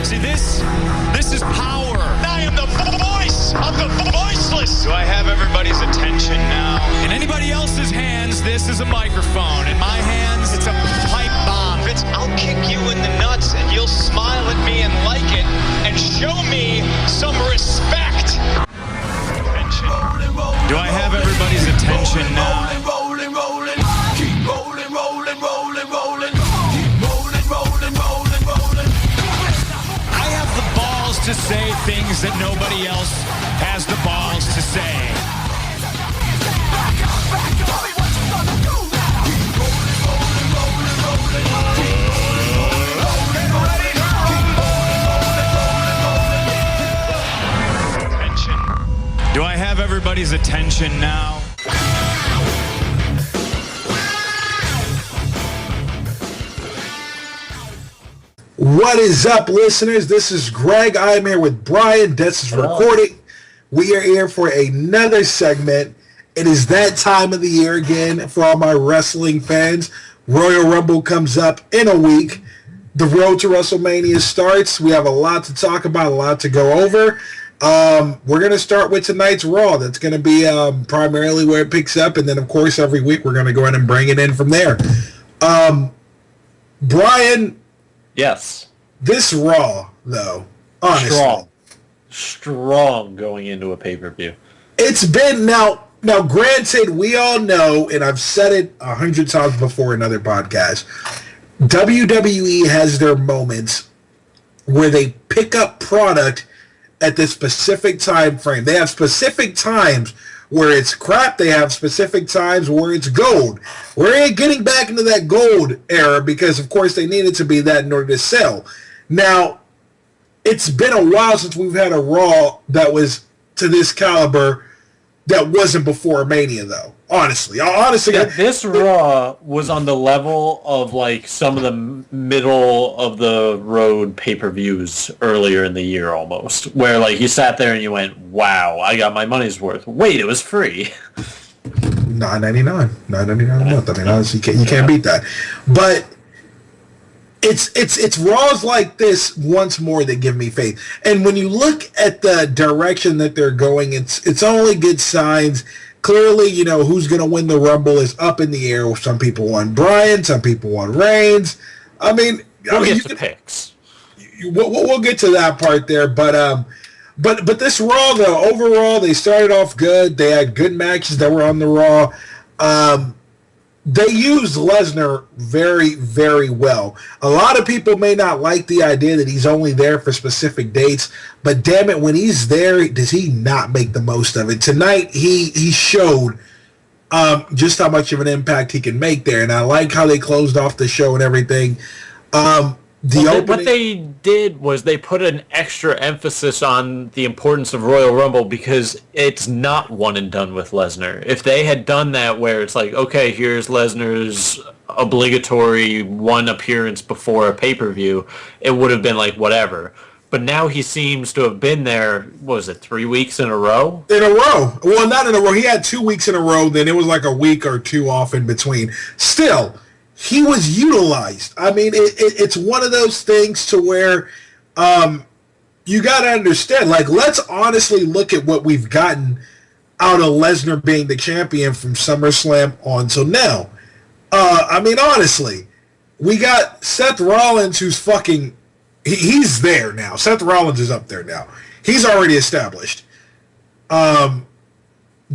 See, this is power. I am the voice of the voiceless. Do I have everybody's attention now? In anybody else's hands, this is a microphone. In my hands, it's a pipe bomb. Vince, I'll kick you in the nuts and you'll smile at me and like it and show me some respect. Attention. Do I have everybody's attention now? Keep rolling, rolling, rolling, rolling. Keep rolling, rolling, rolling, rolling. I have the balls to say things that nobody else has the balls to say. Attention. Do I have everybody's attention now? What is up, listeners? This is Greg. I am here with Brian. This is recording. We are here for another segment. It is that time of the year again for all my wrestling fans. Royal Rumble comes up in a week. The road to WrestleMania starts. We have a lot to talk about, a lot to go over. We're going to start with tonight's Raw. That's going to be primarily where it picks up. And then, of course, every week we're going to go ahead and bring it in from there. Brian... Yes. This Raw, though, honestly. Strong going into a pay-per-view. It's been, now granted, we all know, and I've said it 100 times before in other podcasts, WWE has their moments where they pick up product at this specific time frame. They have specific times where it's crap. They have specific times where it's gold. We're getting back into that gold era because, of course, they needed to be that in order to sell. Now, it's been a while since we've had a Raw that was to this caliber that wasn't before Mania, though. Honestly, this Raw was on the level of like some of the middle of the road pay-per-views earlier in the year, almost, where like you sat there and you went, "Wow, I got my money's worth." Wait, it was free. $9.99 a month. I mean, honestly, you can't beat that. But it's Raws like this once more that give me faith. And when you look at the direction that they're going, it's only good signs. Clearly, you know, who's going to win the Rumble is up in the air. Some people want Bryan, some people want Reigns. We'll get to picks. We'll get to that part there, but this Raw, though, overall, they started off good. They had good matches that were on the Raw. They used Lesnar very, very well. A lot of people may not like the idea that he's only there for specific dates, but damn it, when he's there, does he not make the most of it? Tonight, he showed just how much of an impact he can make there, and I like how they closed off the show and everything. What they did was they put an extra emphasis on the importance of Royal Rumble because it's not one and done with Lesnar. If they had done that where it's like, okay, here's Lesnar's obligatory one appearance before a pay-per-view, it would have been like whatever. But now he seems to have been there, what was it, 3 weeks in a row? In a row. Well, not in a row. He had 2 weeks in a row, then it was like a week or two off in between. Still, he was utilized. I mean, it's one of those things to where you got to understand. Like, let's honestly look at what we've gotten out of Lesnar being the champion from SummerSlam on till now. Honestly, we got Seth Rollins, who's fucking... He's there now. Seth Rollins is up there now. He's already established. When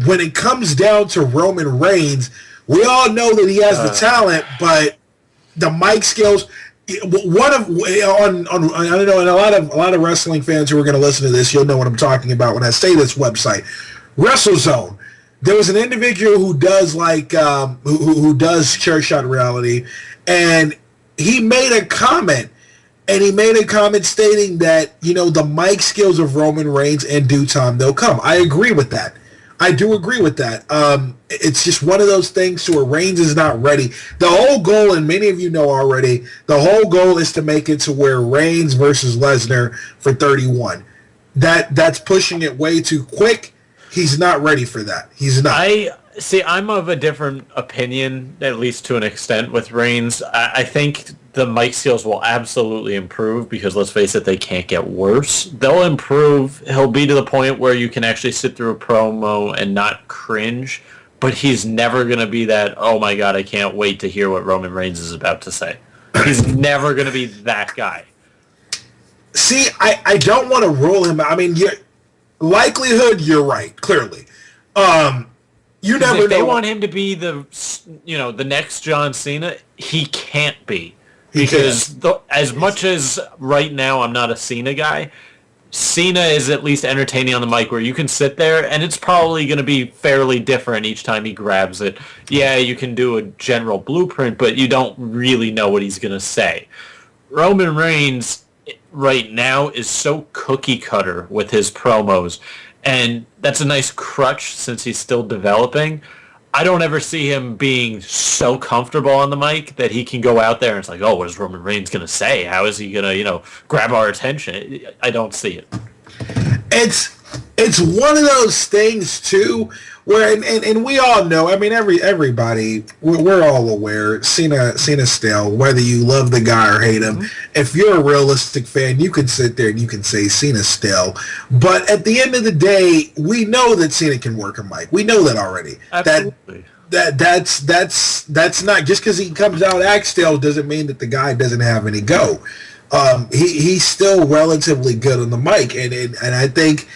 it comes down to Roman Reigns... We all know that he has the talent, but the mic skills. I don't know, and a lot of wrestling fans who are going to listen to this, you'll know what I'm talking about when I say this website, WrestleZone. There was an individual who does who does Chair Shot Reality, and he made a comment, stating that, you know, the mic skills of Roman Reigns, in due time they'll come. I agree with that. I do agree with that. It's just one of those things to where Reigns is not ready. The whole goal, and many of you know already, the whole goal is to make it to where Reigns versus Lesnar for 31. That's pushing it way too quick. He's not ready for that. He's not. See, I'm of a different opinion, at least to an extent, with Reigns. I think the mic skills will absolutely improve because, let's face it, they can't get worse. They'll improve. He'll be to the point where you can actually sit through a promo and not cringe, but he's never going to be that, oh my God, I can't wait to hear what Roman Reigns is about to say. He's never going to be that guy. See, I don't want to rule him out. I mean, likelihood, you're right, clearly. You never know. If they want him to be the next John Cena, he can't be. Because as much as right now I'm not a Cena guy, Cena is at least entertaining on the mic where you can sit there and it's probably going to be fairly different each time he grabs it. Yeah, you can do a general blueprint, but you don't really know what he's going to say. Roman Reigns right now is so cookie cutter with his promos. And that's a nice crutch since he's still developing. I don't ever see him being so comfortable on the mic that he can go out there and it's like, oh, what is Roman Reigns going to say? How is he going to, grab our attention? I don't see it. It's one of those things, too, where, and we all know, I mean, everybody, we're all aware, Cena's stale, whether you love the guy or hate him. If you're a realistic fan, you can sit there and you can say Cena's stale. But at the end of the day, we know that Cena can work a mic. We know that already. Absolutely. That's not, just because he comes out act stale doesn't mean that the guy doesn't have any go. He's still relatively good on the mic. And I think,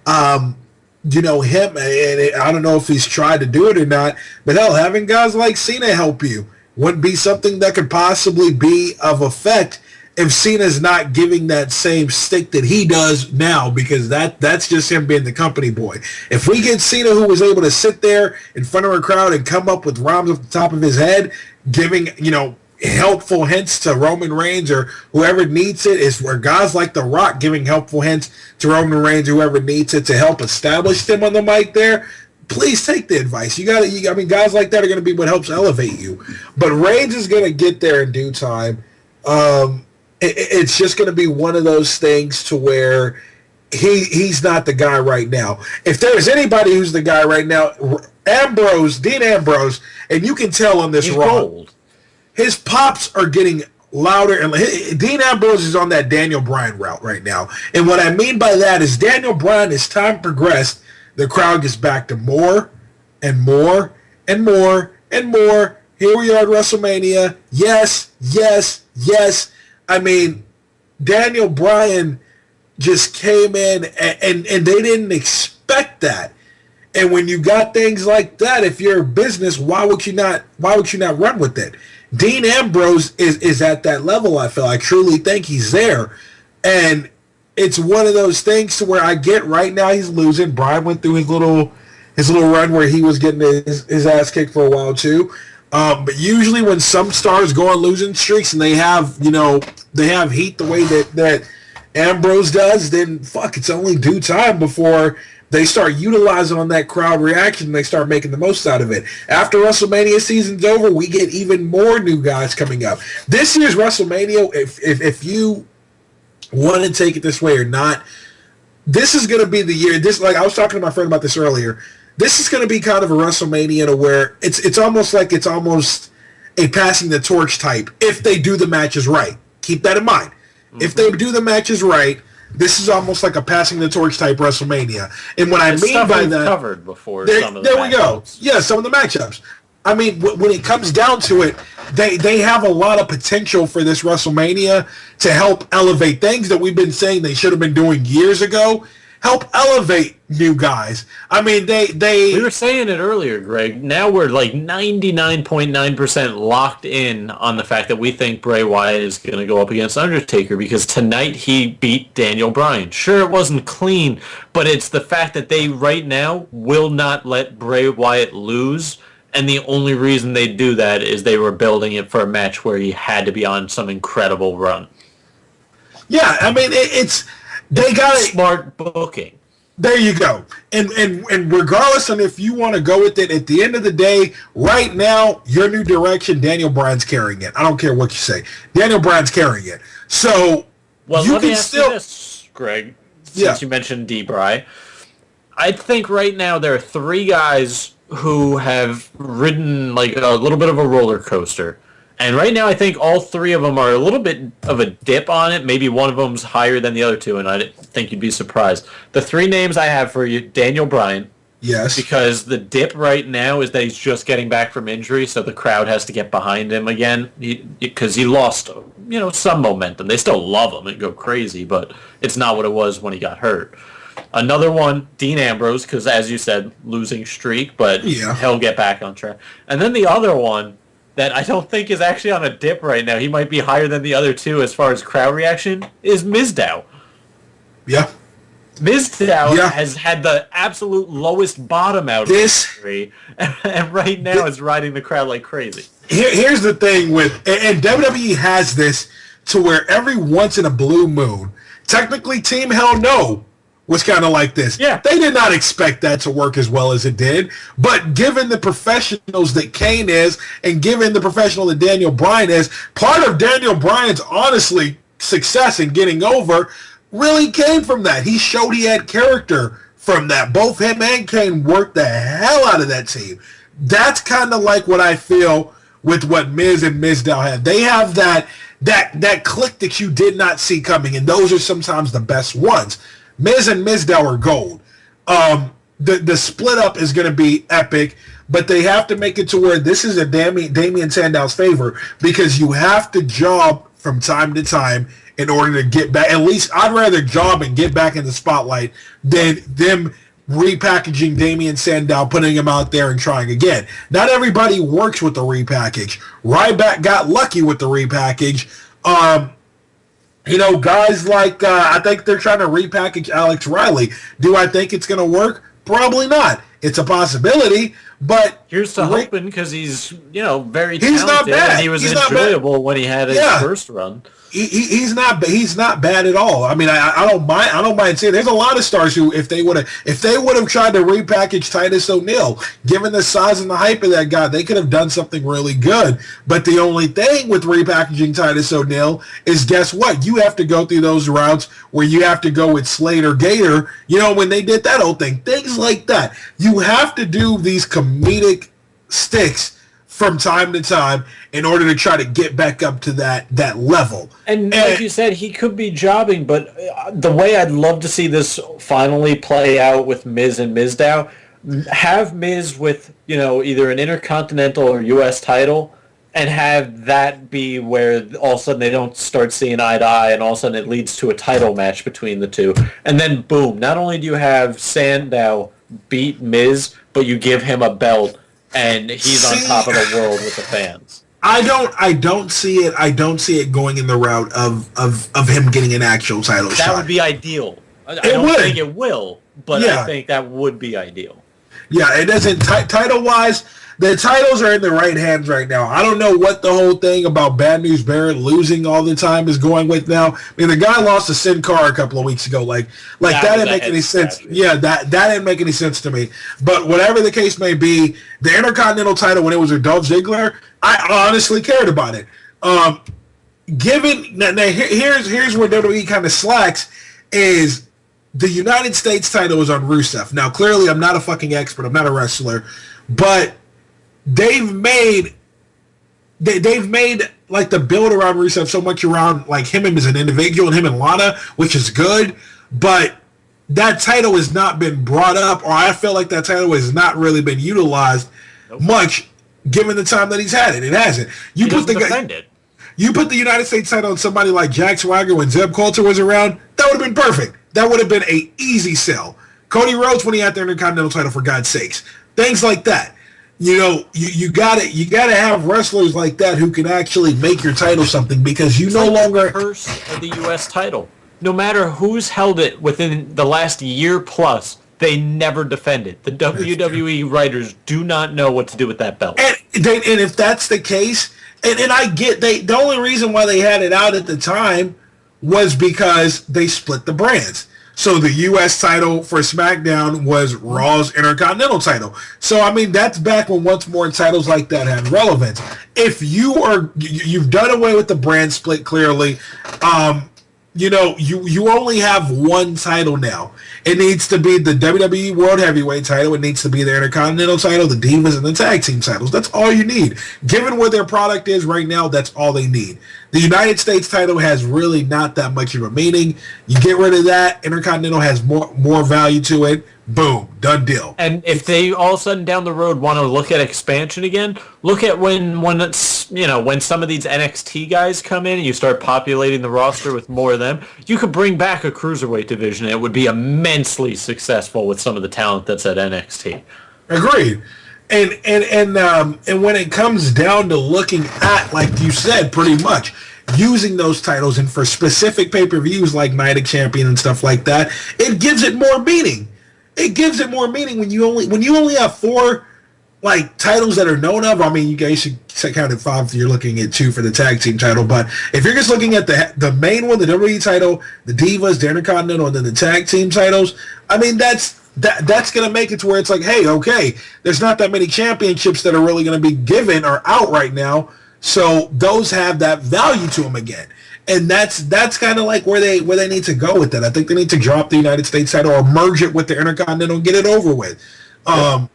him, and I don't know if he's tried to do it or not, but hell, having guys like Cena help you wouldn't be something that could possibly be of effect if Cena's not giving that same stick that he does now, because that's just him being the company boy. If we get Cena, who was able to sit there in front of a crowd and come up with rhymes off the top of his head, giving, helpful hints to Roman Reigns or whoever needs it, is where guys like The Rock giving helpful hints to Roman Reigns, whoever needs it, to help establish them on the mic there. Please take the advice. Guys like that are going to be what helps elevate you. But Reigns is going to get there in due time. It's just going to be one of those things to where he's not the guy right now. If there's anybody who's the guy right now, Dean Ambrose, and you can tell on this Raw, his pops are getting louder, and Dean Ambrose is on that Daniel Bryan route right now. And what I mean by that is Daniel Bryan, as time progressed, the crowd gets back to more and more and more and more. Here we are at WrestleMania. Yes, yes, yes. I mean, Daniel Bryan just came in, and they didn't expect that. And when you got things like that, if you're a business, why would you not run with it? Dean Ambrose is at that level, I feel. I truly think he's there. And it's one of those things to where I get right now he's losing. Bryan went through his little run where he was getting his ass kicked for a while too. But usually when some stars go on losing streaks and they have heat the way that Ambrose does, then it's only due time before they start utilizing on that crowd reaction and they start making the most out of it. After WrestleMania season's over, we get even more new guys coming up. This year's WrestleMania, if you want to take it this way or not, this is going to be the year. I was talking to my friend about this earlier. This is going to be kind of a WrestleMania to where it's almost a passing the torch type if they do the matches right. Keep that in mind. Mm-hmm. If they do the matches right, this is almost like a passing the torch type WrestleMania. And what I mean by that, covered before some of the there matchups. We go. Yeah, some of the matchups. I mean, when it comes down to it, they have a lot of potential for this WrestleMania to help elevate things that we've been saying they should have been doing years ago. Help elevate new guys. I mean, we were saying it earlier, Greg. Now we're like 99.9% locked in on the fact that we think Bray Wyatt is going to go up against Undertaker because tonight he beat Daniel Bryan. Sure, it wasn't clean, but it's the fact that they right now will not let Bray Wyatt lose. And the only reason they do that is they were building it for a match where he had to be on some incredible run. Yeah, I mean, they got smart booking. There you go. And regardless on if you want to go with it, at the end of the day, right now, your new direction, Daniel Bryan's carrying it. I don't care what you say. Daniel Bryan's carrying it. So you let me ask you this, Greg, since you mentioned D-Bry. I think right now there are three guys who have ridden like a little bit of a roller coaster. And right now I think all three of them are a little bit of a dip on it. Maybe one of them's higher than the other two, and I think you'd be surprised. The three names I have for you, Daniel Bryan. Yes. Because the dip right now is that he's just getting back from injury, so the crowd has to get behind him again. Because he lost, some momentum. They still love him and go crazy, but it's not what it was when he got hurt. Another one, Dean Ambrose, because as you said, losing streak, but he'll get back on track. And then the other one that I don't think is actually on a dip right now, he might be higher than the other two as far as crowd reaction, is Mizdow. Yeah. Mizdow has had the absolute lowest bottom out of history, and right now is riding the crowd like crazy. Here's the thing with, and WWE has this to where every once in a blue moon, technically Team Hell No was kind of like this. Yeah. They did not expect that to work as well as it did, but given the professionals that Kane is, and given the professional that Daniel Bryan is, part of Daniel Bryan's, honestly, success in getting over really came from that. He showed he had character from that. Both him and Kane worked the hell out of that team. That's kind of like what I feel with what Miz and Mizdow had. They have that click that you did not see coming, and those are sometimes the best ones. Miz and Mizdow are gold. The split up is going to be epic, but they have to make it to where this is a Damian Sandow's favor, because you have to job from time to time in order to get back. At least I'd rather job and get back in the spotlight than them repackaging Damian Sandow, putting him out there and trying again. Not everybody works with the repackage. Ryback got lucky with the repackage. Guys like, I think they're trying to repackage Alex Riley. Do I think it's going to work? Probably not. It's a possibility, but here's to hoping, because he's, very talented. He's not bad. And he was enjoyable when he had his first run. He's not bad at all. I mean, I don't mind saying there's a lot of stars who, if they would have tried to repackage Titus O'Neil, given the size and the hype of that guy, they could have done something really good. But the only thing with repackaging Titus O'Neil is, guess what? You have to go through those routes where you have to go with Slater Gator. When they did that whole thing, things like that. You have to do these comedic sticks from time to time in order to try to get back up to that level. And like you said, he could be jobbing, but the way I'd love to see this finally play out with Miz and Mizdow, have Miz with, either an Intercontinental or U.S. title, and have that be where all of a sudden they don't start seeing eye to eye, and all of a sudden it leads to a title match between the two. And then, boom, not only do you have Sandow beat Miz, but you give him a belt, and he's on top of the world with the fans. I don't see it. I don't see it going in the route of him getting an actual title shot. That would be ideal. I don't think it will, but I think that would be ideal. Yeah, it doesn't. Title-wise, the titles are in the right hands right now. I don't know what the whole thing about Bad News Barrett losing all the time is going with now. I mean, the guy lost to Sin Cara a couple of weeks ago. Like that didn't make any sense. Yeah, that didn't make any sense to me. But whatever the case may be, the Intercontinental title, when it was with Dolph Ziggler, I honestly cared about it. Here's where WWE kind of slacks, is the United States title is on Rusev. Now, clearly, I'm not a fucking expert. I'm not a wrestler, but they've made like the build around Rusev so much around like him as an individual and him and Lana, which is good, but that title has not been brought up, or I feel like that title has not really been utilized much given the time that he's had it. It hasn't. You put the United States title on somebody like Jack Swagger when Zeb Coulter was around, that would have been perfect. That would have been a easy sell. Cody Rhodes when he had the Intercontinental title, for God's sakes. Things like that. You gotta have wrestlers like that who can actually make your title something, because you no longer the curse of the U.S. title. No matter who's held it within the last year plus, they never defend it. The WWE writers do not know what to do with that belt. And if that's the case, and I get the only reason why they had it out at the time was because they split the brands. So the U.S. title for SmackDown was Raw's Intercontinental title. So, I mean, that's back when once more titles like that had relevance. If you've done away with the brand split, clearly, you only have one title now. It needs to be the WWE World Heavyweight title. It needs to be the Intercontinental title, the Divas, and the Tag Team titles. That's all you need. Given where their product is right now, that's all they need. The United States title has really not that much of a meaning. You get rid of that, Intercontinental has more value to it. Boom, done deal. And if they all of a sudden down the road want to look at expansion again, look at when some of these NXT guys come in and you start populating the roster with more of them, you could bring back a cruiserweight division. It would be immensely successful with some of the talent that's at NXT. Agreed. And when it comes down to looking at, like you said, pretty much using those titles and for specific pay-per-views like Night of Champion and stuff like that, it gives it more meaning. It gives it more meaning when you only have 4 like titles that are known of. I mean, you guys should count it 5 if you're looking at 2 for the tag team title. But if you're just looking at the main one, the WWE title, the Divas, the Intercontinental, and then the tag team titles, I mean that's going to make it to where it's like, hey, okay, there's not that many championships that are really going to be given or out right now, so those have that value to them again. And that's kind of like where they need to go with that. I think they need to drop the United States title or merge it with the Intercontinental and get it over with. I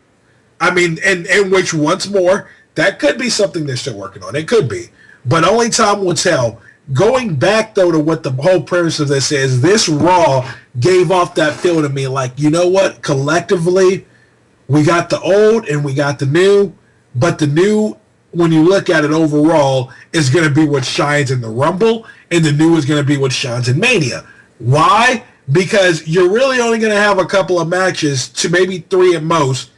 mean, and which, once more, that could be something they're still working on. It could be. But only time will tell. Going back, though, to what the whole premise of this is, this Raw gave off that feel to me like, you know what? Collectively, we got the old and we got the new, but the new, when you look at it overall, is going to be what shines in the Rumble, and the new is going to be what shines in Mania. Why? Because you're really only going to have a couple of matches, to maybe 3 at most,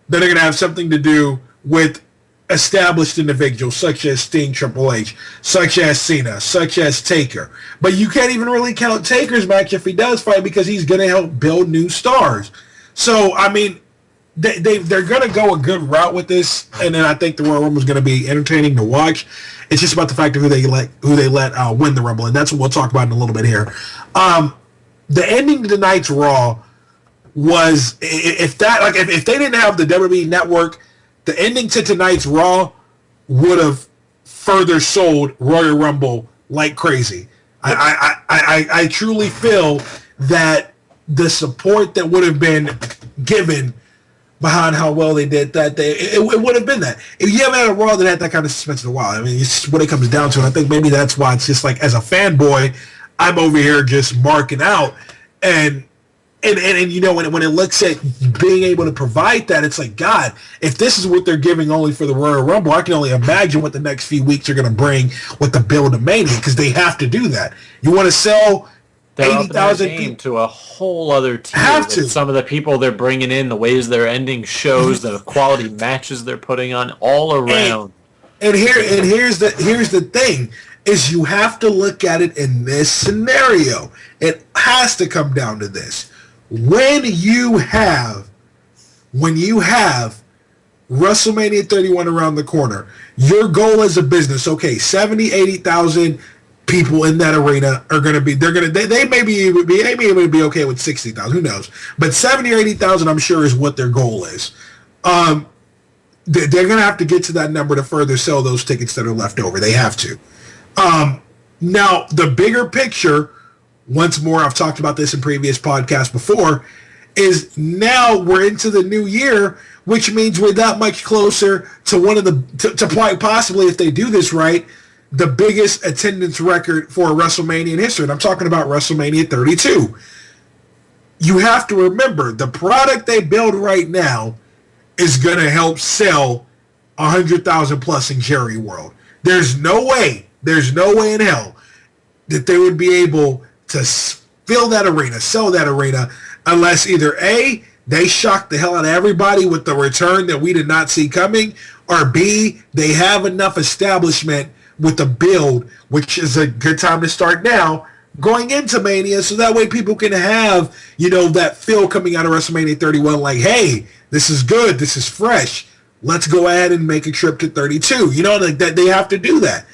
that are going to have something to do with established individuals, such as Sting, Triple H, such as Cena, such as Taker. But you can't even really count Taker's match if he does fight, because he's going to help build new stars. So, I mean, they're going to go a good route with this, and then I think the Royal Rumble is going to be entertaining to watch. It's just about the fact of who they let win the Rumble, and that's what we'll talk about in a little bit here. The ending to tonight's Raw was, if they didn't have the WWE Network, the ending to tonight's Raw would have further sold Royal Rumble like crazy. I truly feel that the support that would have been given behind how well they did that day, it would have been that. If you haven't had a Raw that had that kind of suspense in a while, I mean, it's what it comes down to. And I think maybe that's why it's just like, as a fanboy, I'm over here just marking out. And you know, when it looks at being able to provide that, it's like, God, if this is what they're giving only for the Royal Rumble, I can only imagine what the next few weeks are going to bring with the build of Mania, because they have to do that. You want to sell 80,000 people to a whole other tier. Have to. Some of the people they're bringing in, the ways they're ending shows, the quality matches they're putting on, all around. And here's the thing, is you have to look at it in this scenario. It has to come down to this. When you have WrestleMania 31 around the corner, your goal as a business, okay, 70, 80,000 people in that arena are going to be, they may be able to be okay with 60,000, who knows? But 70 or 80,000, I'm sure, is what their goal is. They're going to have to get to that number to further sell those tickets that are left over. They have to. Now, the bigger picture, once more, I've talked about this in previous podcasts before, is now we're into the new year, which means we're that much closer to one of to possibly, if they do this right, the biggest attendance record for a WrestleMania in history. And I'm talking about WrestleMania 32. You have to remember, the product they build right now is going to help sell 100,000 plus in Jerry World. There's no way in hell that they would be able to fill that arena, sell that arena, unless either A, they shock the hell out of everybody with the return that we did not see coming, or B, they have enough establishment with the build, which is a good time to start now, going into Mania, so that way people can have, you know, that feel coming out of WrestleMania 31, like, hey, this is good, this is fresh, let's go ahead and make a trip to 32. You know, like that, they have to do that.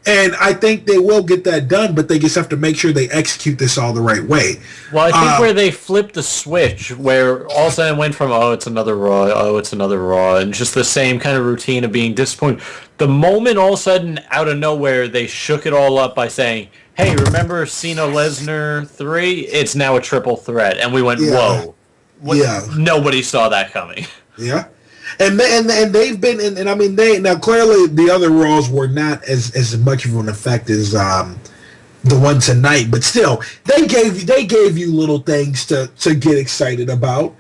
And I think they will get that done, but they just have to make sure they execute this all the right way. Well, I think where they flipped the switch, where all of a sudden it went from, oh, it's another Raw, and just the same kind of routine of being disappointed. The moment all of a sudden, out of nowhere, they shook it all up by saying, hey, remember Cena Lesnar 3? It's now a triple threat. And we went, whoa. Nobody saw that coming. Yeah. And they've been, and I mean, now clearly the other Raws were not as much of an effect as the one tonight, but still, they gave you little things to get excited about,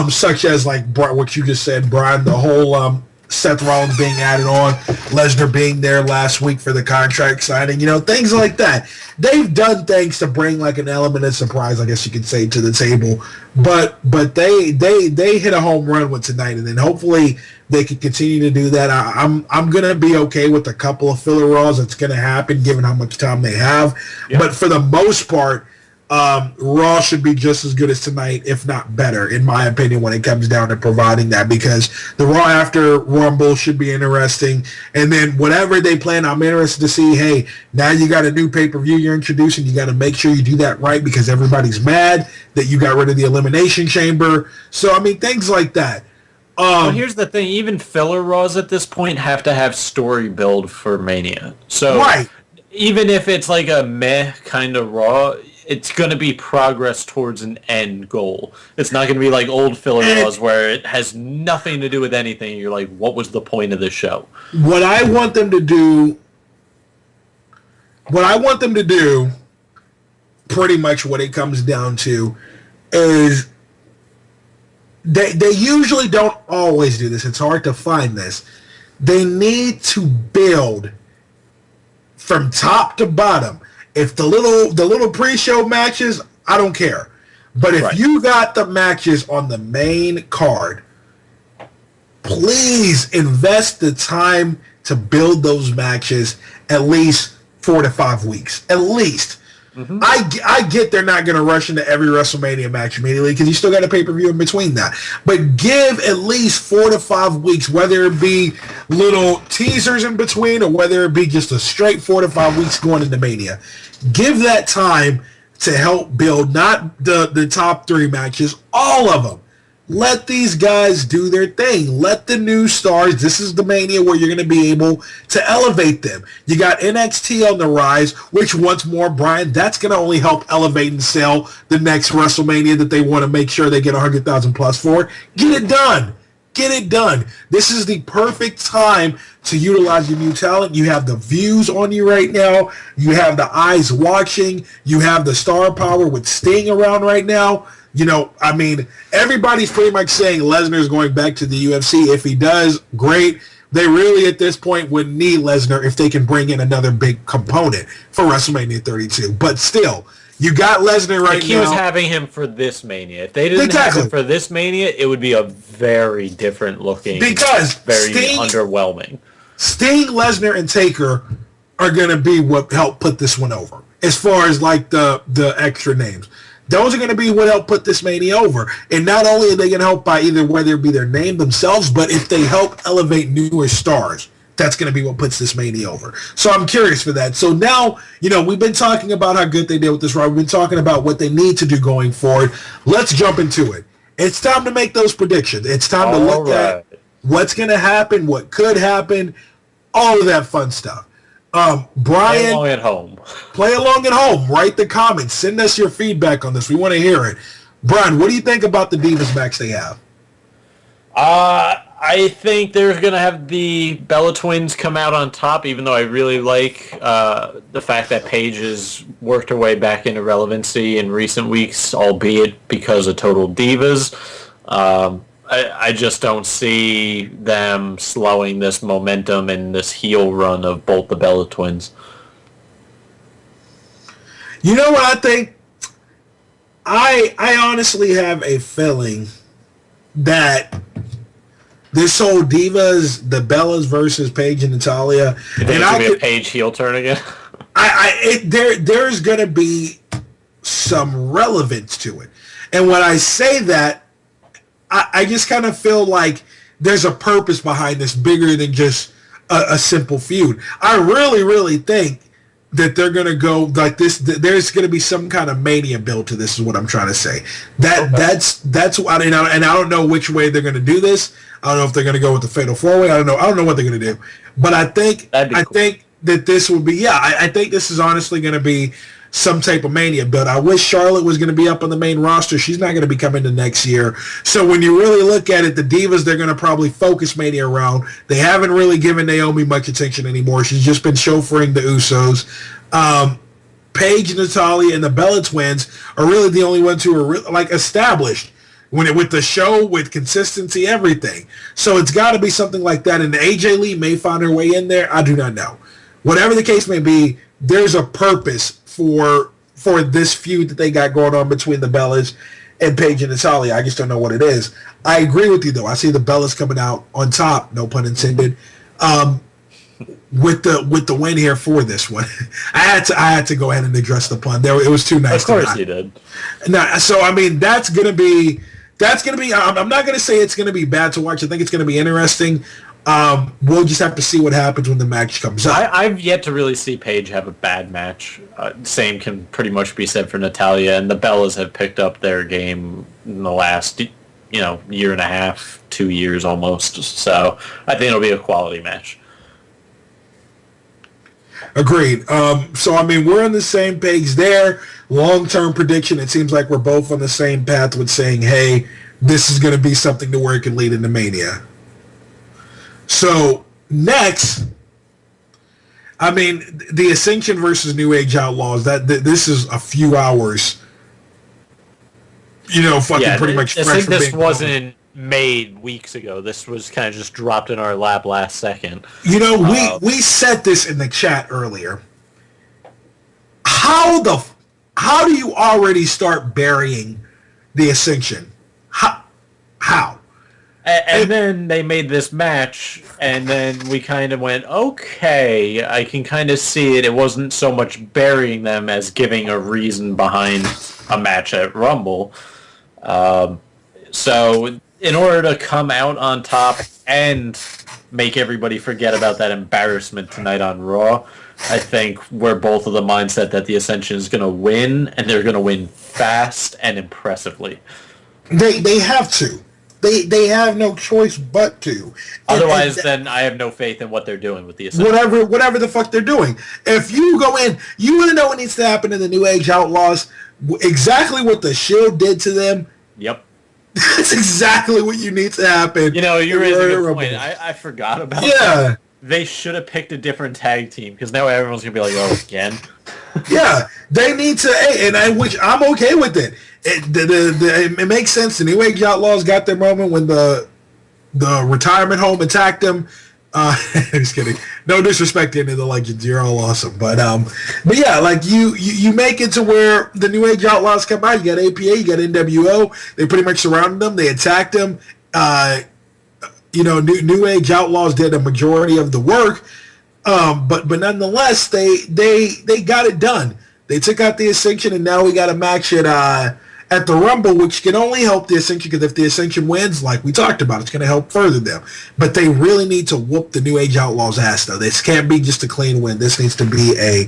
such as like what you just said, Brian, the whole Seth Rollins being added on, Lesnar being there last week for the contract signing, things like that. They've done things to bring like an element of surprise, I guess you could say, to the table. But they hit a home run with tonight, and then hopefully they can continue to do that. I'm gonna be okay with a couple of filler Raws. It's gonna happen given how much time they have. Yep. But for the most part, Raw should be just as good as tonight, if not better, in my opinion, when it comes down to providing that, because the Raw after Rumble should be interesting. And then whatever they plan, I'm interested to see, hey, now you got a new pay-per-view you're introducing. You got to make sure you do that right because everybody's mad that you got rid of the Elimination Chamber. So, I mean, things like that. Well, here's the thing. Even filler Raws at this point have to have story build for Mania. So right. Even if it's like a meh kind of Raw, it's going to be progress towards an end goal. It's not going to be like old filler Raws where it has nothing to do with anything. You're like, what was the point of this show? What I want them to do, pretty much what it comes down to, is they usually don't always do this. It's hard to find this. They need to build from top to bottom. If the little pre-show matches, I don't care. But if you got the matches on the main card, please invest the time to build those matches at least 4 to 5 weeks. At least. Mm-hmm. I get they're not going to rush into every WrestleMania match immediately because you still got a pay-per-view in between that. But give at least 4 to 5 weeks, whether it be little teasers in between or whether it be just a straight 4 to 5 weeks going into Mania. Give that time to help build not the top 3 matches, all of them. Let these guys do their thing. Let the new stars, this is the Mania where you're going to be able to elevate them. You got NXT on the rise, which once more, Brian, that's going to only help elevate and sell the next WrestleMania that they want to make sure they get 100,000 plus for. Get it done. Get it done. This is the perfect time to utilize your new talent. You have the views on you right now. You have the eyes watching. You have the star power with Sting around right now. I mean, everybody's pretty much saying Lesnar is going back to the UFC. If he does, great. They really, at this point, would need Lesnar if they can bring in another big component for WrestleMania 32. But still, you got Lesnar right now. He was having him for this Mania. If they didn't have him for this Mania, it would be a very different looking, because very underwhelming. Sting, Lesnar, and Taker are going to be what helped put this one over. As far as like the extra names. Those are going to be what help put this Mania over. And not only are they going to help by either whether it be their name themselves, but if they help elevate newer stars, that's going to be what puts this Mania over. So I'm curious for that. So now, we've been talking about how good they did with this Raw. We've been talking about what they need to do going forward. Let's jump into it. It's time to make those predictions. It's time to look at what's going to happen, what could happen, all of that fun stuff. Brian, play along at home. Play along at home. Write the comments. Send us your feedback on this. We want to hear it. Brian, what do you think about the Divas match they have? I think they're going to have the Bella Twins come out on top, even though I really like the fact that Paige has worked her way back into relevancy in recent weeks, albeit because of Total Divas. I just don't see them slowing this momentum and this heel run of both the Bella Twins. You know what I think? I honestly have a feeling that this whole Divas, the Bellas versus Paige and Natalya, you think it's gonna be a Paige heel turn again? There's gonna be some relevance to it, and when I say that, I just kind of feel like there's a purpose behind this bigger than just a simple feud. I really, really think that they're going to go like this. There's going to be some kind of Mania build to this is what I'm trying to say. That's what and I don't know which way they're going to do this. I don't know if they're going to go with the Fatal 4-Way. I don't know what they're going to do. But I think that this would be, I think this is honestly going to be some type of Mania build. I wish Charlotte was going to be up on the main roster. She's not going to be coming to next year. So when you really look at it, the Divas, they're going to probably focus Mania around. They haven't really given Naomi much attention anymore. She's just been chauffeuring the Usos. Paige, Natalya, and the Bella Twins are really the only ones who are like established with the show, with consistency, everything. So it's got to be something like that. And AJ Lee may find her way in there. I do not know. Whatever the case may be, there's a purpose for this feud that they got going on between the Bellas and Paige and Natalya. I just don't know what it is. I agree with you, though. I see the Bellas coming out on top, no pun intended, with the win here for this one. I had to go ahead and address the pun. It was too nice. Of course you did. Now, so I mean, that's gonna be. I'm not gonna say it's gonna be bad to watch. I think it's gonna be interesting. We'll just have to see what happens when the match comes up. I've yet to really see Paige have a bad match. Same can pretty much be said for Natalya, and the Bellas have picked up their game in the last, year and a half, 2 years almost. So I think it'll be a quality match. Agreed. So, I mean, we're on the same page there. Long-term prediction, it seems like we're both on the same path with saying, hey, this is going to be something to where it can lead into Mania. So, next, I mean, the Ascension versus New Age Outlaws, this is a few hours, pretty much fresh. I think this wasn't made weeks ago. This was kind of just dropped in our lap last second. We said this in the chat earlier. How do you already start burying the Ascension? How? And then they made this match, and then we kind of went, okay, I can kind of see it. It wasn't so much burying them as giving a reason behind a match at Rumble. So in order to come out on top and make everybody forget about that embarrassment tonight on Raw, I think we're both of the mindset that the Ascension is going to win, and they're going to win fast and impressively. They have to. They have no choice but to. Otherwise, then I have no faith in what they're doing with the Ascension. Whatever the fuck they're doing. If you go in, you want to know what needs to happen in the New Age Outlaws. Exactly what the Shield did to them. Yep. That's exactly what you need to happen. You're raising a good point. I forgot about that. They should have picked a different tag team, because now everyone's going to be like, oh, again? Yeah, they need to, which I'm okay with it. It makes sense. The New Age Outlaws got their moment when the retirement home attacked them. Just kidding. No disrespect to any of the legends. You're all awesome. But yeah, like you make it to where the New Age Outlaws come out. You got APA, you got NWO. They pretty much surrounded them. They attacked them. New Age Outlaws did a majority of the work. But nonetheless, they got it done. They took out the Ascension, and now we got a match at the Rumble, which can only help the Ascension, because if the Ascension wins, like we talked about, it's going to help further them. But they really need to whoop the New Age Outlaws' ass, though. This can't be just a clean win. This needs to be a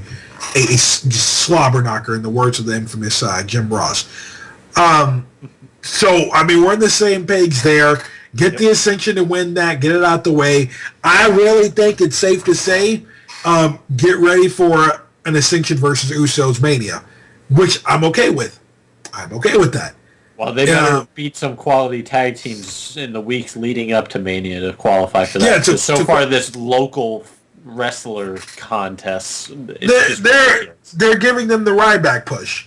slobber knocker, in the words of the infamous Jim Ross. So, I mean, we're on the same page there. Get the Ascension to win that. Get it out the way. I really think it's safe to say, get ready for an Ascension versus Usos Mania, which I'm okay with. I'm okay with that. Well, they better beat some quality tag teams in the weeks leading up to Mania to qualify for that. Yeah, so far, this local wrestler contest, they're giving them the Ryback push.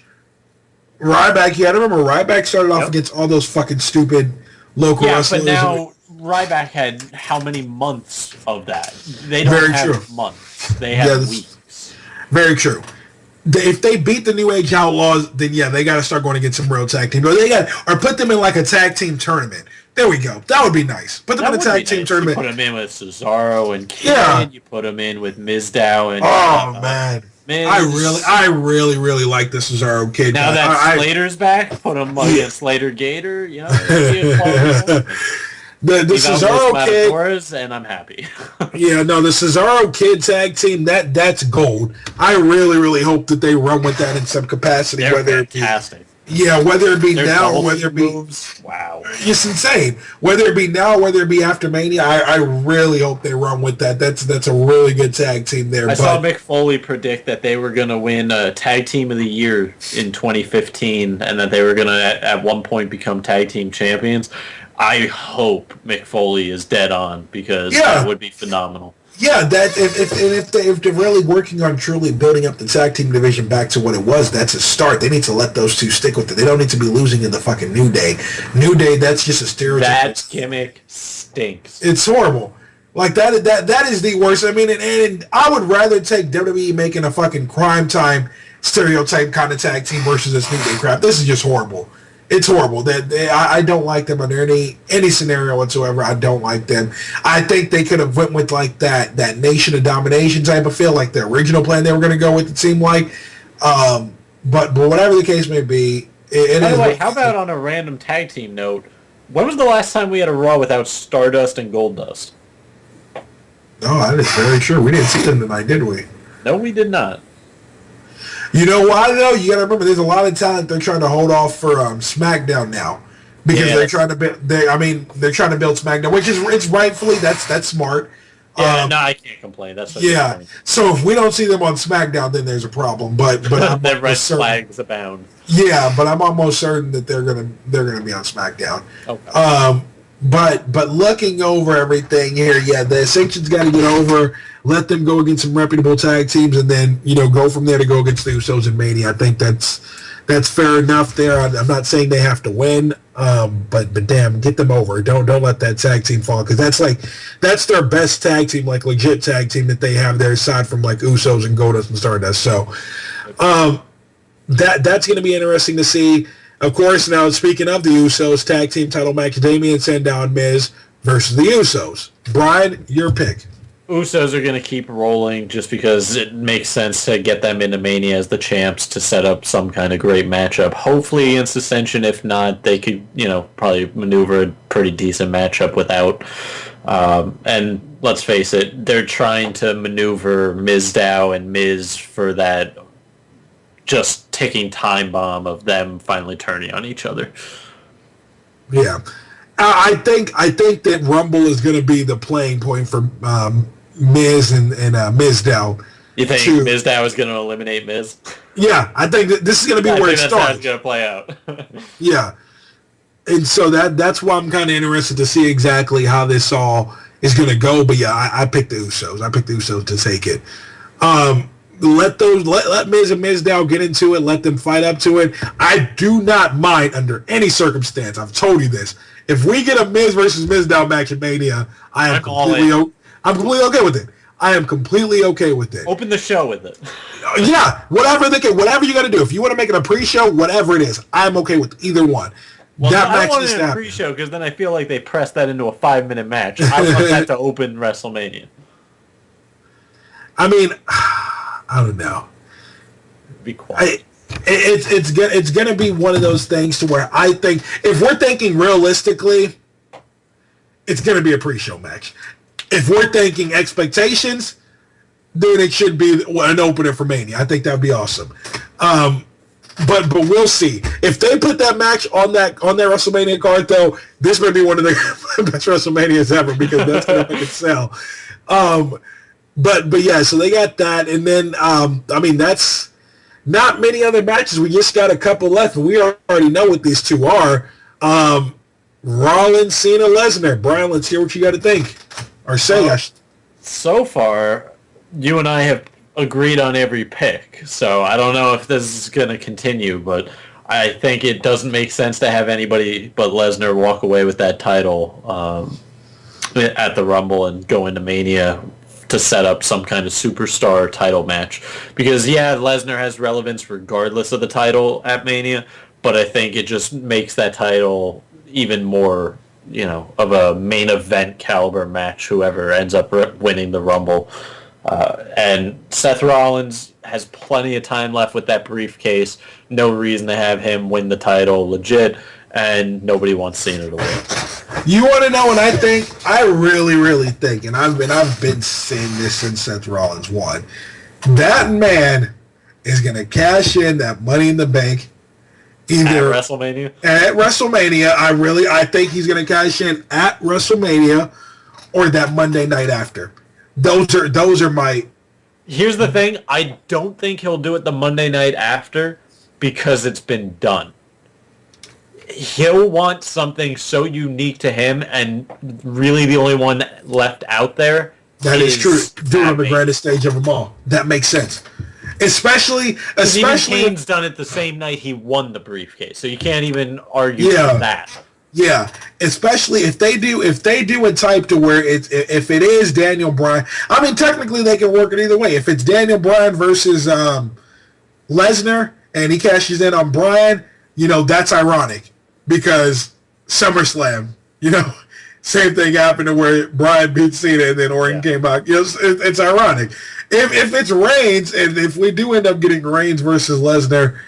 Ryback, you got to remember, Ryback started off against all those fucking stupid local wrestlers. Yeah, but now Ryback had how many months of that? They don't have months. They have weeks. Very true. If they beat the New Age Outlaws, then they got to start going against some real tag teams. Or put them in like a tag team tournament. There we go. That would be nice. Put them in a tag team tournament. You put them in with Cesaro and Kid. Yeah. You put them in with Mizdow and. Oh man, Miz. I really like the Cesaro Kid. Now that Slater's back, put him against Slater Gator. The Cesaro Kid, and I'm happy. The Cesaro Kid tag team, that's gold. I really hope that they run with that in some capacity. They're fantastic. Yeah, whether it be now or whether it be moves. Wow, it's insane. Whether it be now, or whether it be after Mania, I really hope they run with that. That's a really good tag team there. I saw Mick Foley predict that they were going to win a Tag Team of the Year in 2015, and that they were going to at one point become Tag Team champions. I hope Mick Foley is dead on, because that would be phenomenal. Yeah, that if they're really working on truly building up the tag team division back to what it was, that's a start. They need to let those two stick with it. They don't need to be losing in the fucking New Day. New Day, that's just a stereotype. That gimmick stinks. It's horrible. Like that is the worst. I mean, and I would rather take WWE making a fucking crime time stereotype kind of tag team versus this New Day crap. This is just horrible. It's horrible. I don't like them under any scenario whatsoever. I don't like them. I think they could have went with like that Nation of Domination type of feel, like the original plan they were going to go with. It seemed like, but whatever the case may be. By the way, how about on a random tag team note? When was the last time we had a Raw without Stardust and Goldust? No, that is very true. We didn't see them tonight, did we? No, we did not. You know why though? You gotta remember, there's a lot of talent they're trying to hold off for SmackDown now, because they're trying to build. They're trying to build SmackDown, which is it's rightfully that's smart. Yeah, no, I can't complain. That's So if we don't see them on SmackDown, then there's a problem. But the red flags abound. Yeah, but I'm almost certain that they're gonna be on SmackDown. Okay. But looking over everything here, the Ascension's got to get over. Let them go against some reputable tag teams, and then go from there to go against the Usos in Mania. I think that's fair enough there. I'm not saying they have to win, but damn, get them over. Don't let that tag team fall, because that's their best tag team, like legit tag team that they have there, aside from like Usos and Goldust and Stardust. So that's going to be interesting to see. Of course, now speaking of the Usos, tag team title match: Damien Sandow and Miz versus the Usos. Brian, your pick. Usos are going to keep rolling just because it makes sense to get them into Mania as the champs to set up some kind of great matchup. Hopefully against Ascension. If not, they could, probably maneuver a pretty decent matchup without. And let's face it, they're trying to maneuver Mizdow and Miz for that just ticking time bomb of them finally turning on each other. Yeah. I think that Rumble is going to be the playing point for Miz and Mizdow. You think Mizdow is going to eliminate Miz? Yeah, I think that this is going to be where it starts. That's how it's going to play out. Yeah. And so that's why I'm kind of interested to see exactly how this all is going to go. But yeah, I picked the Usos. I picked the Usos to take it. Let Miz and Mizdow get into it. Let them fight up to it. I do not mind under any circumstance. I've told you this. If we get a Miz versus Mizdow match at Mania, I'm completely okay with it. I am completely okay with it. Open the show with it. Yeah, whatever you got to do. If you want to make it a pre-show, whatever it is, I'm okay with either one. Well, I don't want it in a pre-show, because then I feel like they press that into a 5-minute match. I want that to open WrestleMania. I mean, I don't know. Be quiet. It's gonna be one of those things to where I think, if we're thinking realistically, it's gonna be a pre-show match. If we're thinking expectations, then it should be an opener for Mania. I think that'd be awesome. But we'll see. If they put that match on that WrestleMania card, though, this may be one of the best WrestleManias ever, because that's gonna make it sell. But yeah, so they got that, and then that's not many other matches. We just got a couple left, and we already know what these two are. Rollins, Cena, Lesnar. Brian, let's hear what you got to think. Or say. So far, you and I have agreed on every pick, so I don't know if this is going to continue, but I think it doesn't make sense to have anybody but Lesnar walk away with that title at the Rumble and go into Mania to set up some kind of superstar title match. Because, Lesnar has relevance regardless of the title at Mania, but I think it just makes that title even more, of a main event caliber match, whoever ends up winning the Rumble. And Seth Rollins has plenty of time left with that briefcase. No reason to have him win the title legit, and nobody wants Cena to win. You want to know what I think? I really, really think, and I've been saying this since Seth Rollins won, that man is going to cash in that Money in the Bank, Either at WrestleMania. At WrestleMania, I think he's going to cash in at WrestleMania or that Monday night after. Those are my. Here's the thing: I don't think he'll do it the Monday night after because it's been done. He'll want something so unique to him, and really the only one left out there. That is true. Do it on the grandest stage of them all. That makes sense. Especially even Kane's done it the same night he won the briefcase, so you can't even argue with that. Yeah, especially if they do a type to where if it is Daniel Bryan. I mean, technically they can work it either way. If it's Daniel Bryan versus Lesnar and he cashes in on Bryan, that's ironic because SummerSlam, same thing happened to where Bryan beat Cena and then Orton came back. It's ironic. If it's Reigns, and if we do end up getting Reigns versus Lesnar,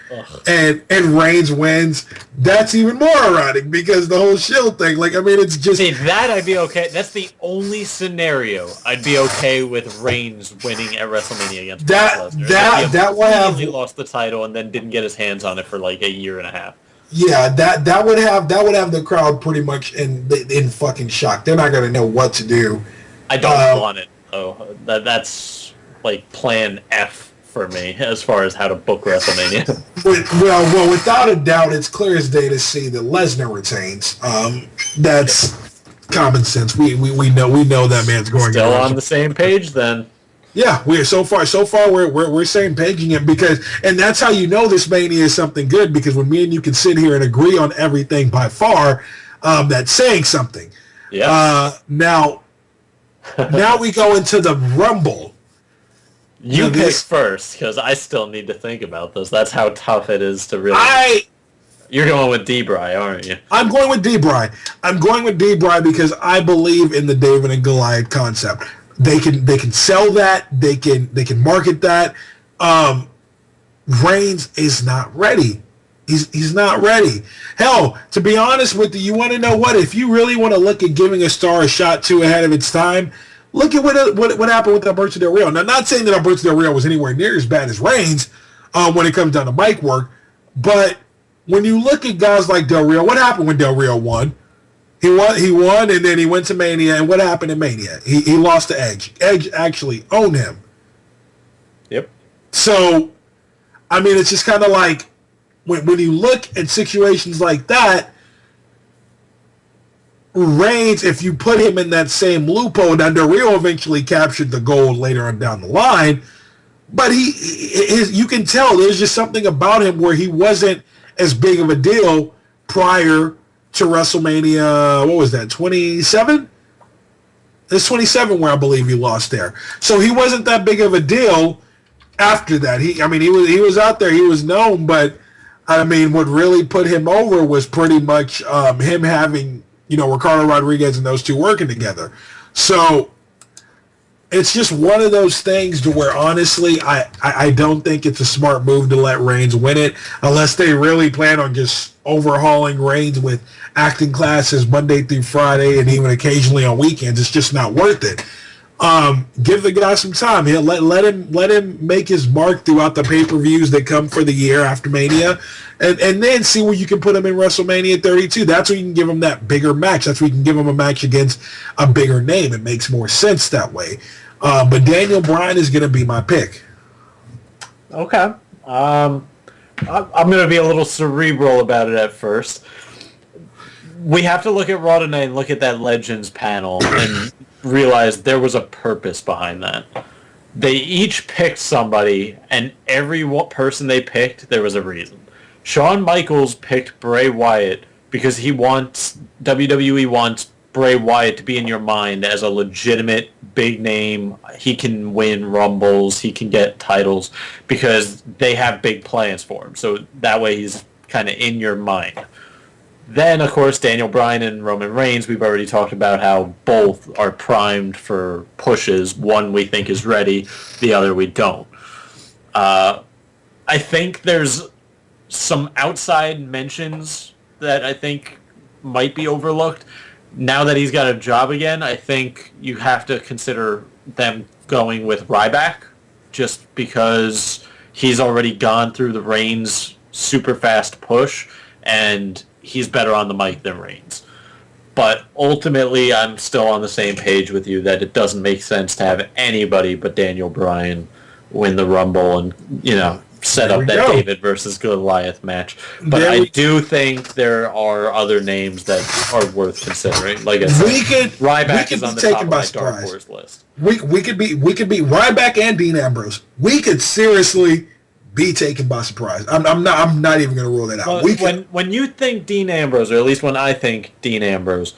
and Reigns wins, that's even more ironic because the whole Shield thing. It's just... See, that I'd be okay. That's the only scenario I'd be okay with Reigns winning at WrestleMania against Lesnar. That would have... He lost the title and then didn't get his hands on it for like a year and a half. Yeah, that would have the crowd pretty much in fucking shock. They're not going to know what to do. I don't want it. Oh, that's like plan F for me as far as how to book WrestleMania. well, without a doubt, it's clear as day to see that Lesnar retains. That's common sense. We know that man's going. Still on the same page then. Yeah, we're so far we're same paging it and that's how you know this Mania is something good, because when me and you can sit here and agree on everything by far, that's saying something. Yeah. Now we go into the Rumble. You pick first, because I still need to think about this. That's how tough it is to really... You're going with D-Bry, aren't you? I'm going with D-Bry. Because I believe in the David and Goliath concept. They can sell that. They can market that. Reigns is not ready. He's not ready. Hell, to be honest with you, you want to know what? If you really want to look at giving a star a shot too ahead of its time, look at what happened with Alberto Del Rio. Now, not saying that Alberto Del Rio was anywhere near as bad as Reigns when it comes down to mic work, but when you look at guys like Del Rio, what happened when Del Rio won? He won, and then he went to Mania, and what happened in Mania? He lost to Edge. Edge actually owned him. Yep. So, I mean, it's just kind of like, when you look at situations like that, Reigns, if you put him in that same loophole, now Del Rio eventually captured the gold later on down the line, but you can tell there's just something about him where he wasn't as big of a deal prior to WrestleMania. What was that, 27? It's 27 where I believe he lost there. So he wasn't that big of a deal after that. He was out there, he was known, but I mean, what really put him over was pretty much him having, Ricardo Rodriguez and those two working together. So it's just one of those things to where, honestly, I don't think it's a smart move to let Reigns win it unless they really plan on just overhauling Reigns with acting classes Monday through Friday and even occasionally on weekends. It's just not worth it. Give the guy some time. Let him make his mark throughout the pay-per-views that come for the year after Mania, and then see where you can put him in WrestleMania 32. That's where you can give him that bigger match. That's where you can give him a match against a bigger name. It makes more sense that way. But Daniel Bryan is going to be my pick. Okay. I'm going to be a little cerebral about it at first. We have to look at Raw tonight and look at that Legends panel and realize there was a purpose behind that. They each picked somebody, and every person they picked, there was a reason. Shawn Michaels picked Bray Wyatt because WWE wants Bray Wyatt to be in your mind as a legitimate big name. He can win Rumbles, he can get titles, because they have big plans for him. So that way he's kind of in your mind. Then, of course, Daniel Bryan and Roman Reigns, we've already talked about how both are primed for pushes. One we think is ready, the other we don't. I think there's some outside mentions that I think might be overlooked. Now that he's got a job again, I think you have to consider them going with Ryback, just because he's already gone through the Reigns super fast push, and he's better on the mic than Reigns. But ultimately, I'm still on the same page with you that it doesn't make sense to have anybody but Daniel Bryan win the Rumble and, set up that David versus Goliath match. But I do think there are other names that are worth considering. Like I said, Ryback is on the top of my Dark Horse list. We could be Ryback and Dean Ambrose. We could seriously be taken by surprise. I'm not even going to rule that out. Well, when you think Dean Ambrose, or at least when I think Dean Ambrose,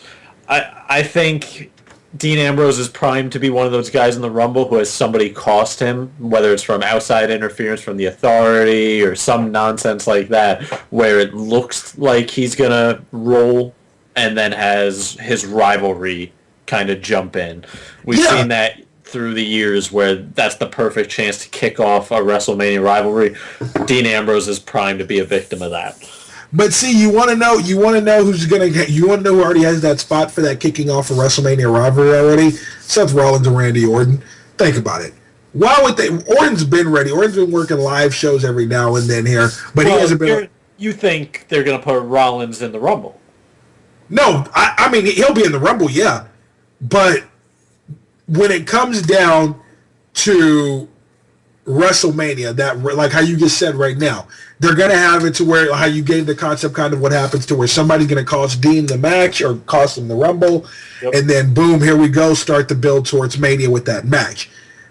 I think Dean Ambrose is primed to be one of those guys in the Rumble who has somebody cost him, whether it's from outside interference from the Authority or some nonsense like that, where it looks like he's going to roll and then has his rivalry kind of jump in. We've seen that through the years where that's the perfect chance to kick off a WrestleMania rivalry. Dean Ambrose is primed to be a victim of that. But see, you want to know who's going to get, you want to know who already has that spot for that kicking off a WrestleMania rivalry already? Seth Rollins and Randy Orton. Think about it. Why would they? Orton's been ready. Orton's been working live shows every now and then here, but he hasn't been. You think they're going to put Rollins in the Rumble? No, I mean, he'll be in the Rumble, yeah. But when it comes down to WrestleMania, that, like how you just said right now, they're going to have it to where, how you gave the concept, kind of what happens to where somebody's going to cost Dean the match or cost him the Rumble, and then boom, here we go, start the build towards Mania with that match.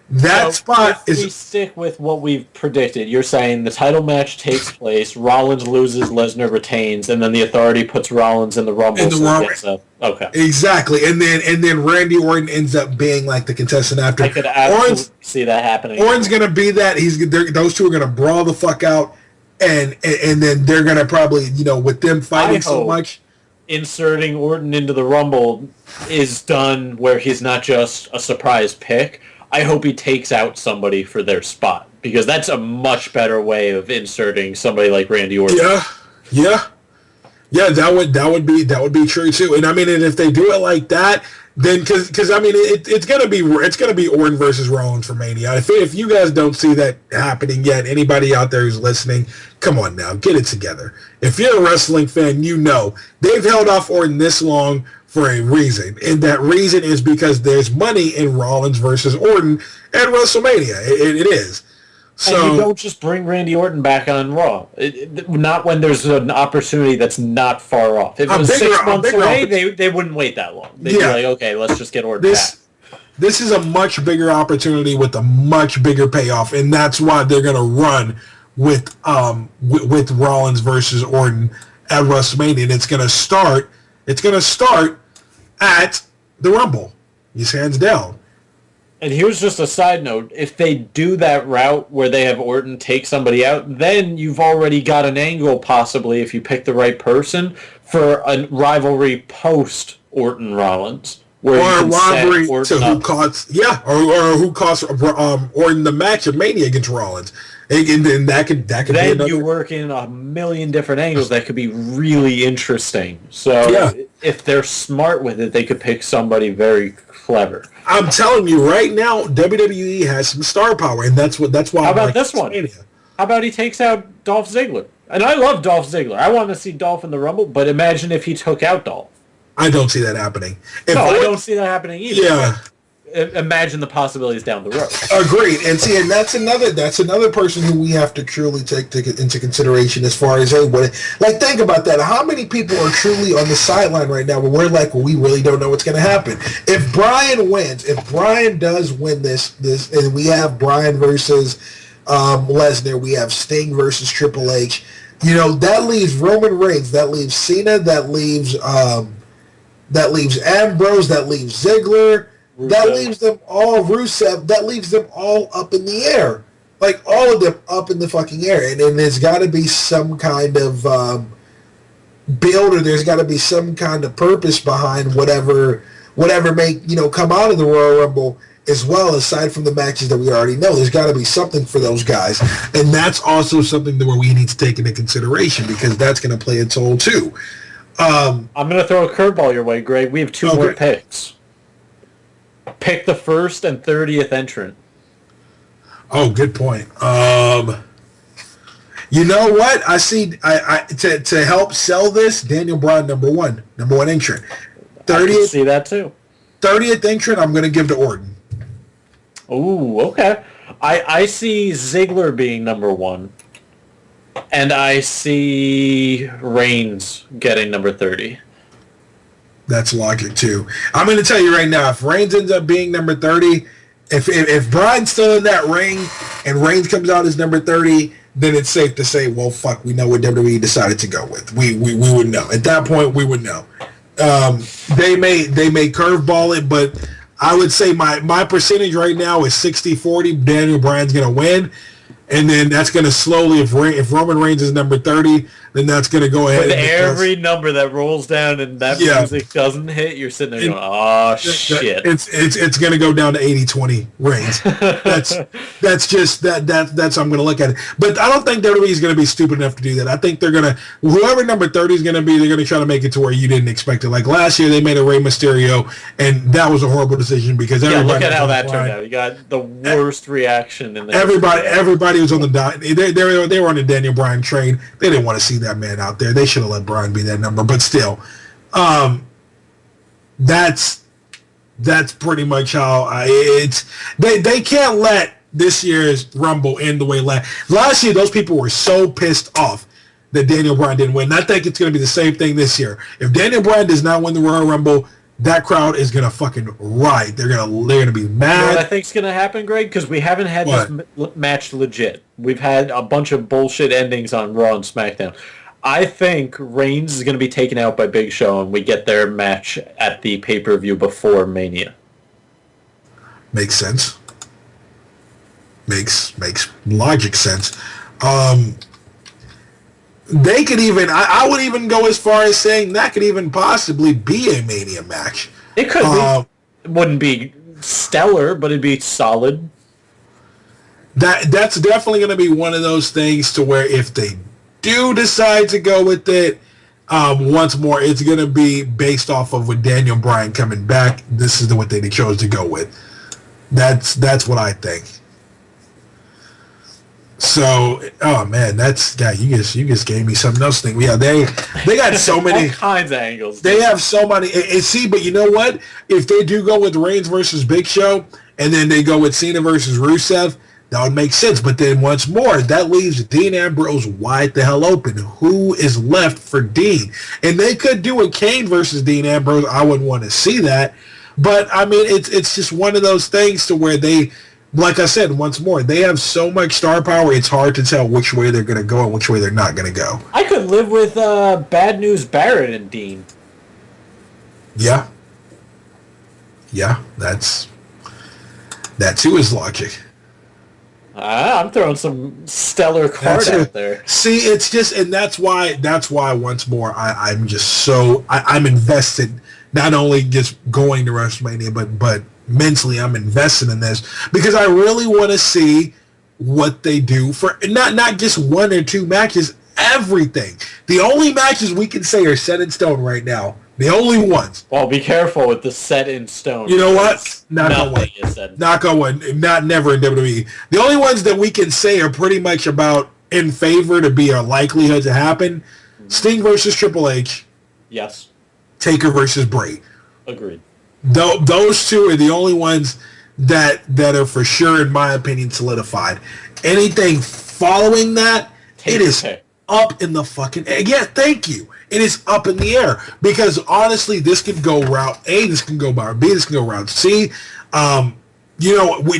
That spot is... If we stick with what we've predicted, you're saying the title match takes place, Rollins loses, Lesnar retains, and then the Authority puts Rollins in the Rumble. Okay. Exactly. And then Randy Orton ends up being like the contestant after. I could absolutely see that happening. Orton's going to be that. Those two are going to brawl the fuck out, and then they're going to probably, with them fighting so much. Inserting Orton into the Rumble is done where he's not just a surprise pick. I hope he takes out somebody for their spot, because that's a much better way of inserting somebody like Randy Orton. Yeah. That would be true too. And I mean, and if they do it like that, then because I mean, it's gonna be Orton versus Rollins for Mania. If you guys don't see that happening yet, anybody out there who's listening, come on now, get it together. If you're a wrestling fan, they've held off Orton this long for a reason, and that reason is because there's money in Rollins versus Orton at WrestleMania. It is. So, and you don't just bring Randy Orton back on Raw. Not when there's an opportunity that's not far off. If it was 6 months away, they wouldn't wait that long. They'd be like, okay, let's just get Orton back. This is a much bigger opportunity with a much bigger payoff, and that's why they're going to run with Rollins versus Orton at WrestleMania, and it's going to start at the Rumble. He's hands down. And here's just a side note. If they do that route where they have Orton take somebody out, then you've already got an angle, possibly, if you pick the right person, for a rivalry post-Orton Rollins. Or a rivalry to who costs, or who costs Orton the match of Mania against Rollins. And then that could then be another... you work in a million different angles that could be really interesting. So if they're smart with it, they could pick somebody very clever. I'm telling you right now, WWE has some star power, and that's why. How about this one? How about he takes out Dolph Ziggler? And I love Dolph Ziggler. I want to see Dolph in the Rumble, but imagine if he took out Dolph. I don't see that happening. I don't see that happening either. Yeah. Imagine the possibilities down the road. Agreed. And see, and that's another person who we have to truly take into consideration as far as, hey, think about that. How many people are truly on the sideline right now where we're like, well, we really don't know what's going to happen. If Bryan does win this, and we have Bryan versus Lesnar, we have Sting versus Triple H, that leaves Roman Reigns, that leaves Cena, that leaves Ambrose, that leaves Ziggler. Rusev. That leaves them all, Rusev, that leaves them all up in the air. Like, all of them up in the fucking air. And there's got to be some kind of build, or there's got to be some kind of purpose behind whatever may, come out of the Royal Rumble as well, aside from the matches that we already know. There's got to be something for those guys. And that's also something where we need to take into consideration, because that's going to play a toll, too. I'm going to throw a curveball your way, Greg. We have two more picks. Pick the first and 30th entrant. Oh, good point. You know what? I see. To help sell this, Daniel Bryan number one entrant. 30th. I see that too. 30th entrant. I'm going to give to Orton. Ooh, okay. I see Ziggler being number one, and I see Reigns getting number 30. That's logic too. I'm going to tell you right now, if Reigns ends up being number 30, if Bryan's still in that ring and Reigns comes out as number 30, then it's safe to say, well, fuck, we know what WWE decided to go with. We would know. At that point, we would know. They may curveball it, but I would say my percentage right now is 60-40. Daniel Bryan's going to win. And then that's going to slowly, if Roman Reigns is number 30, then that's going to go ahead. With every number that rolls down and that music doesn't hit, you're sitting there going, oh, shit. It's going to go down to 80-20 Reigns. That's just, that's how I'm going to look at it. But I don't think WWE is going to be stupid enough to do that. I think they're going to, whoever number 30 is going to be, they're going to try to make it to where you didn't expect it. Like last year, they made a Rey Mysterio, and that was a horrible decision because everybody... look at how that turned out. You got the worst reaction in the... Everybody was on the... They were on the Daniel Bryan train. They didn't want to see that man out there. They should have let Bryan be that number, but still, that's pretty much how they can't let this year's Rumble end the way last year. Those people were so pissed off that Daniel Bryan didn't win. And I think it's going to be the same thing this year. If Daniel Bryan does not win the Royal Rumble, that crowd is going to fucking riot. They're going to be mad. You know what I think's going to happen, Greg? Because we haven't had this match legit. We've had a bunch of bullshit endings on Raw and SmackDown. I think Reigns is going to be taken out by Big Show, and we get their match at the pay-per-view before Mania. Makes sense. Makes logic sense. They could even... I would even go as far as saying that could even possibly be a Mania match. It could be. It wouldn't be stellar, but it'd be solid. That's definitely going to be one of those things to where if they do decide to go with it, once more, it's going to be based off of with Daniel Bryan coming back. This is what they chose to go with. That's what I think. So, oh man, you just gave me something else to think. Yeah, they got so many all kinds of angles. They have so many. See, but you know what? If they do go with Reigns versus Big Show, and then they go with Cena versus Rusev, that would make sense. But then once more, that leaves Dean Ambrose wide the hell open. Who is left for Dean? And they could do a Kane versus Dean Ambrose. I wouldn't want to see that. But I mean, it's just one of those things to where they. Like I said, once more, they have so much star power, it's hard to tell which way they're going to go and which way they're not going to go. I could live with Bad News Barrett and Dean. Yeah. Yeah, that too is logic. I'm throwing some stellar card out there. See, it's just, and that's why once more, I'm just so, I'm invested, not only just going to WrestleMania, but mentally I'm invested in this because I really want to see what they do for not just one or two matches, everything. The only matches we can say are set in stone right now. The only ones. Well, be careful with the set in stone. You know what? Not going. Not never in WWE. The only ones that we can say are pretty much about in favor to be a likelihood to happen. Sting versus Triple H. Yes. Taker versus Bray. Agreed. Those two are the only ones that are for sure, in my opinion, solidified. Anything following that, it is up in the fucking air. Yeah, thank you. It is up in the air because honestly, this could go route A, this can go route B, this can go route C. You know, we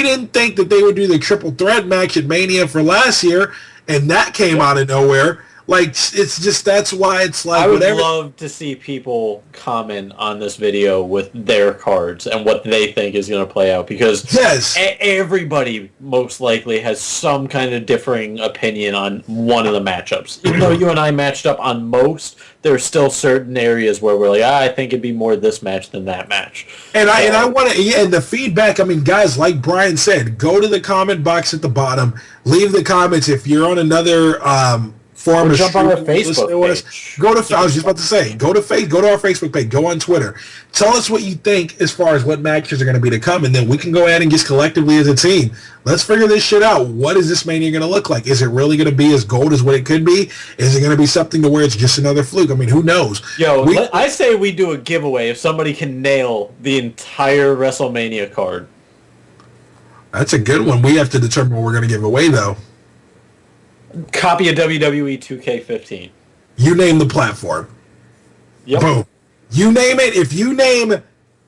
didn't think that they would do the triple threat match at Mania for last year, and that came out of nowhere. Like, it's just, that's why it's like, I would love to see people comment on this video with their cards and what they think is going to play out, because everybody most likely has some kind of differing opinion on one of the matchups. Even though you and I matched up on most, there are still certain areas where we're like, I think it'd be more this match than that match. And I want to, and the feedback, I mean, guys, like Brian said, go to the comment box at the bottom, leave the comments. If you're on another form of jump on our Facebook page. Go to, I was just about to say, go to our Facebook page, go on Twitter. Tell us what you think as far as what matches are going to be to come, and then we can go ahead and just collectively as a team, let's figure this shit out. What is this Mania going to look like? Is it really going to be as gold as what it could be? Is it going to be something to where it's just another fluke? I mean, who knows? Yo, I say we do a giveaway if somebody can nail the entire WrestleMania card. That's a good one. We have to determine what we're going to give away, though. Copy of WWE 2K15. You name the platform. Yep. Boom. You name it. If you name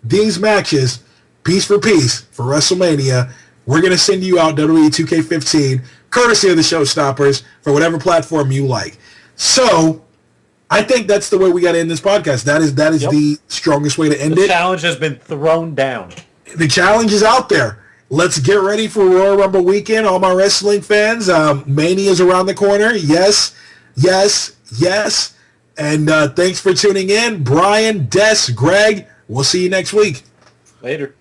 these matches piece for piece for WrestleMania, we're going to send you out WWE 2K15, courtesy of the Showstoppers, for whatever platform you like. So, I think that's the way we got to end this podcast. That is the strongest way to end it. The challenge has been thrown down. The challenge is out there. Let's get ready for Royal Rumble weekend, all my wrestling fans. Mania's around the corner. Yes, yes, yes. And thanks for tuning in. Brian, Des, Greg, we'll see you next week. Later.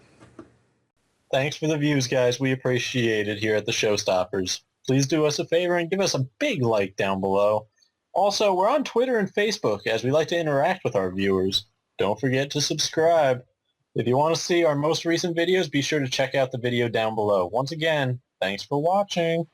Thanks for the views, guys. We appreciate it here at the Showstoppers. Please do us a favor and give us a big like down below. Also, we're on Twitter and Facebook as we like to interact with our viewers. Don't forget to subscribe. If you want to see our most recent videos, be sure to check out the video down below. Once again, thanks for watching.